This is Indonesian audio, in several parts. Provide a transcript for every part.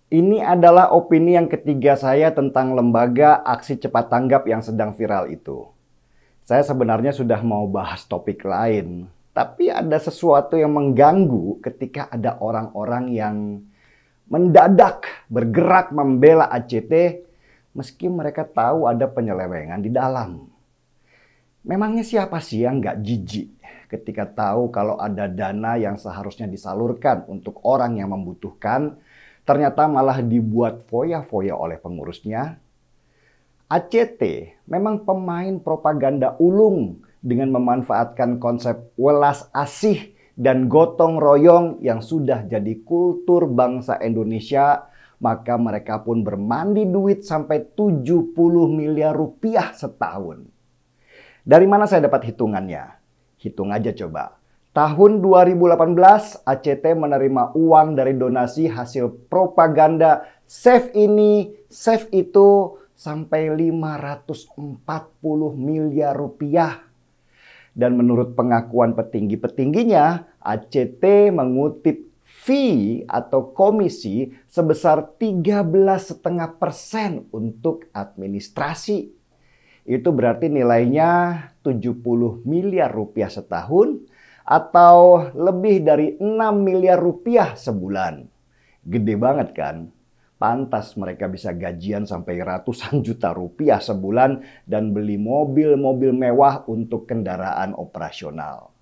Ini adalah opini yang ketiga saya tentang lembaga aksi cepat tanggap yang sedang viral itu. Saya sebenarnya sudah mau bahas topik lain, tapi ada sesuatu yang mengganggu ketika ada orang-orang yang mendadak bergerak membela ACT meski mereka tahu ada penyelewengan di dalam. Memangnya siapa sih yang nggak jijik ketika tahu kalau ada dana yang seharusnya disalurkan untuk orang yang membutuhkan, ternyata malah dibuat foya-foya oleh pengurusnya? ACT memang pemain propaganda ulung dengan memanfaatkan konsep welas asih dan gotong royong yang sudah jadi kultur bangsa Indonesia, maka mereka pun bermandi duit sampai 70 miliar rupiah setahun. Dari mana saya dapat hitungannya? Hitung aja coba. Tahun 2018, ACT menerima uang dari donasi hasil propaganda save ini, save itu, sampai 540 miliar rupiah. Dan menurut pengakuan petinggi-petingginya, ACT mengutip fee atau komisi sebesar 13,5% untuk administrasi. Itu berarti nilainya 70 miliar rupiah setahun atau lebih dari 6 miliar rupiah sebulan. Gede banget kan? Pantas mereka bisa gajian sampai ratusan juta rupiah sebulan dan beli mobil-mobil mewah untuk kendaraan operasional.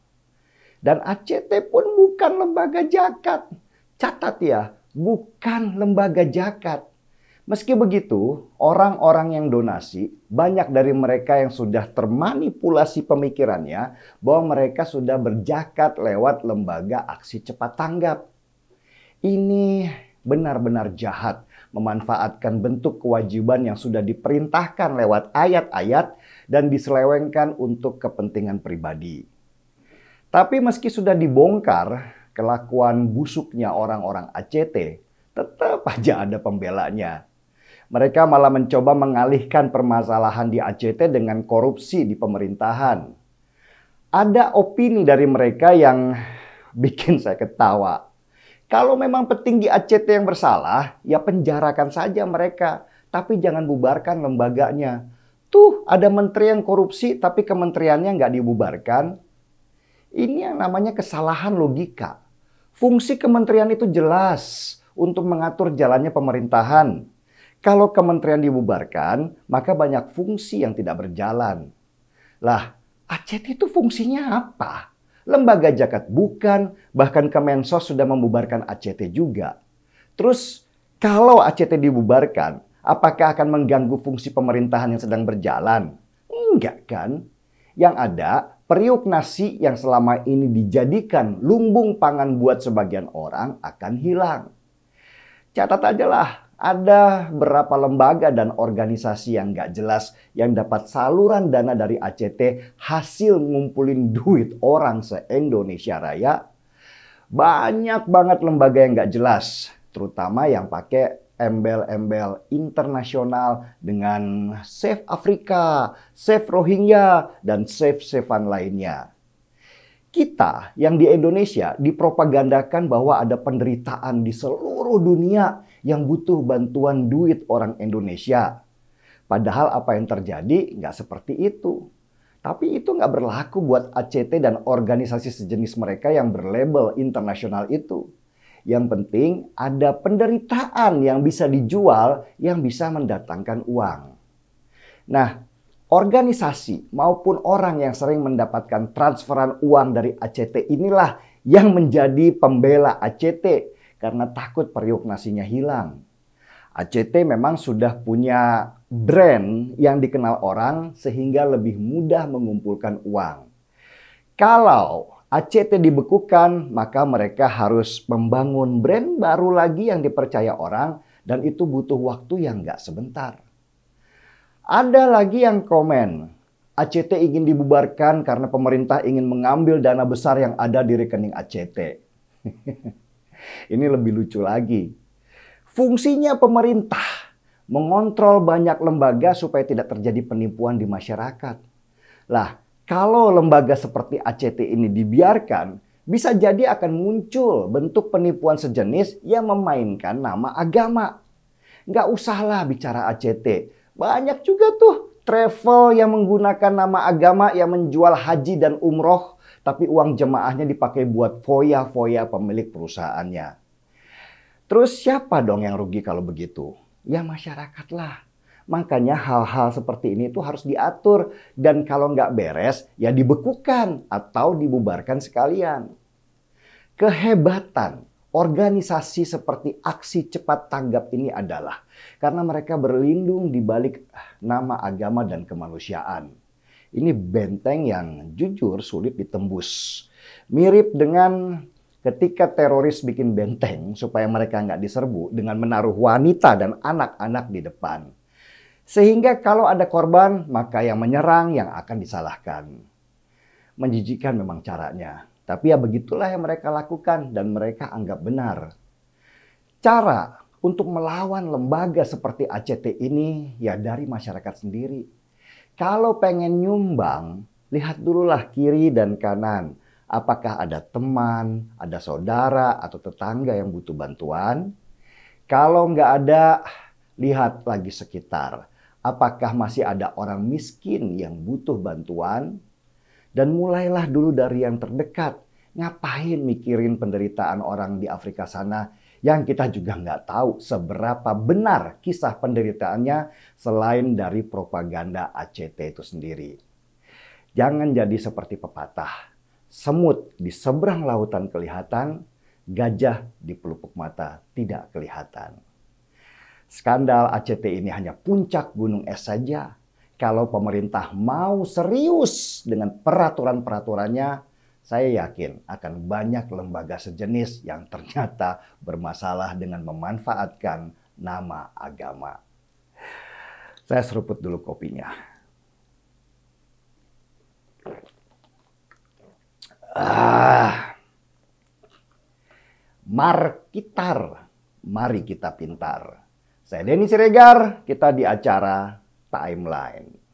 Dan ACT pun bukan lembaga zakat. Catat ya, bukan lembaga zakat. Meski begitu, orang-orang yang donasi, banyak dari mereka yang sudah termanipulasi pemikirannya bahwa mereka sudah berzakat lewat lembaga aksi cepat tanggap. Ini benar-benar jahat, memanfaatkan bentuk kewajiban yang sudah diperintahkan lewat ayat-ayat dan diselewengkan untuk kepentingan pribadi. Tapi meski sudah dibongkar kelakuan busuknya orang-orang ACT, tetap aja ada pembelanya. Mereka malah mencoba mengalihkan permasalahan di ACT dengan korupsi di pemerintahan. Ada opini dari mereka yang bikin saya ketawa. Kalau memang petinggi ACT yang bersalah, ya penjarakan saja mereka. Tapi jangan bubarkan lembaganya. Tuh ada menteri yang korupsi tapi kementeriannya nggak dibubarkan. Ini yang namanya kesalahan logika. Fungsi kementerian itu jelas untuk mengatur jalannya pemerintahan. Kalau kementerian dibubarkan, maka banyak fungsi yang tidak berjalan. Lah, ACT itu fungsinya apa? Lembaga zakat bukan, bahkan Kemensos sudah membubarkan ACT juga. Terus, kalau ACT dibubarkan, apakah akan mengganggu fungsi pemerintahan yang sedang berjalan? Enggak kan? Yang ada, periuk nasi yang selama ini dijadikan lumbung pangan buat sebagian orang akan hilang. Catat aja lah. Ada berapa lembaga dan organisasi yang nggak jelas yang dapat saluran dana dari ACT hasil ngumpulin duit orang se-Indonesia Raya. Banyak banget lembaga yang nggak jelas, terutama yang pakai embel-embel internasional dengan Save Afrika, Save Rohingya, dan Save-Savean lainnya. Kita yang di Indonesia dipropagandakan bahwa ada penderitaan di seluruh dunia yang butuh bantuan duit orang Indonesia. Padahal apa yang terjadi nggak seperti itu. Tapi itu nggak berlaku buat ACT dan organisasi sejenis mereka yang berlabel internasional itu. Yang penting ada penderitaan yang bisa dijual, yang bisa mendatangkan uang. Nah, organisasi maupun orang yang sering mendapatkan transferan uang dari ACT inilah yang menjadi pembela ACT karena takut periuk nasinya hilang. ACT memang sudah punya brand yang dikenal orang sehingga lebih mudah mengumpulkan uang. Kalau ACT dibekukan, maka mereka harus membangun brand baru lagi yang dipercaya orang dan itu butuh waktu yang nggak sebentar. Ada lagi yang komen, ACT ingin dibubarkan karena pemerintah ingin mengambil dana besar yang ada di rekening ACT. Ini lebih lucu lagi. Fungsinya pemerintah mengontrol banyak lembaga supaya tidak terjadi penipuan di masyarakat. Lah, kalau lembaga seperti ACT ini dibiarkan, bisa jadi akan muncul bentuk penipuan sejenis yang memainkan nama agama. Nggak usahlah bicara ACT. Banyak juga tuh travel yang menggunakan nama agama yang menjual haji dan umroh, tapi uang jemaahnya dipakai buat foya-foya pemilik perusahaannya. Terus siapa dong yang rugi kalau begitu? Ya masyarakat lah. Makanya hal-hal seperti ini tuh harus diatur. Dan kalau nggak beres, ya dibekukan atau dibubarkan sekalian. Kehebatan organisasi seperti Aksi Cepat Tanggap ini adalah karena mereka berlindung di balik nama agama dan kemanusiaan. Ini benteng yang jujur sulit ditembus. Mirip dengan ketika teroris bikin benteng supaya mereka nggak diserbu dengan menaruh wanita dan anak-anak di depan. Sehingga kalau ada korban, maka yang menyerang yang akan disalahkan. Menjijikan memang caranya. Tapi ya begitulah yang mereka lakukan dan mereka anggap benar. Cara untuk melawan lembaga seperti ACT ini ya dari masyarakat sendiri. Kalau pengen nyumbang, lihat dululah kiri dan kanan. Apakah ada teman, ada saudara atau tetangga yang butuh bantuan? Kalau nggak ada, lihat lagi sekitar. Apakah masih ada orang miskin yang butuh bantuan? Dan mulailah dulu dari yang terdekat. Ngapain mikirin penderitaan orang di Afrika sana yang kita juga nggak tahu seberapa benar kisah penderitaannya selain dari propaganda ACT itu sendiri. Jangan jadi seperti pepatah. Semut di seberang lautan kelihatan, gajah di pelupuk mata tidak kelihatan. Skandal ACT ini hanya puncak gunung es saja. Kalau pemerintah mau serius dengan peraturan-peraturannya, saya yakin akan banyak lembaga sejenis yang ternyata bermasalah dengan memanfaatkan nama agama. Saya seruput dulu kopinya. Markitar, mari kita pintar. Saya Denny Siregar, kita di acara Timeline.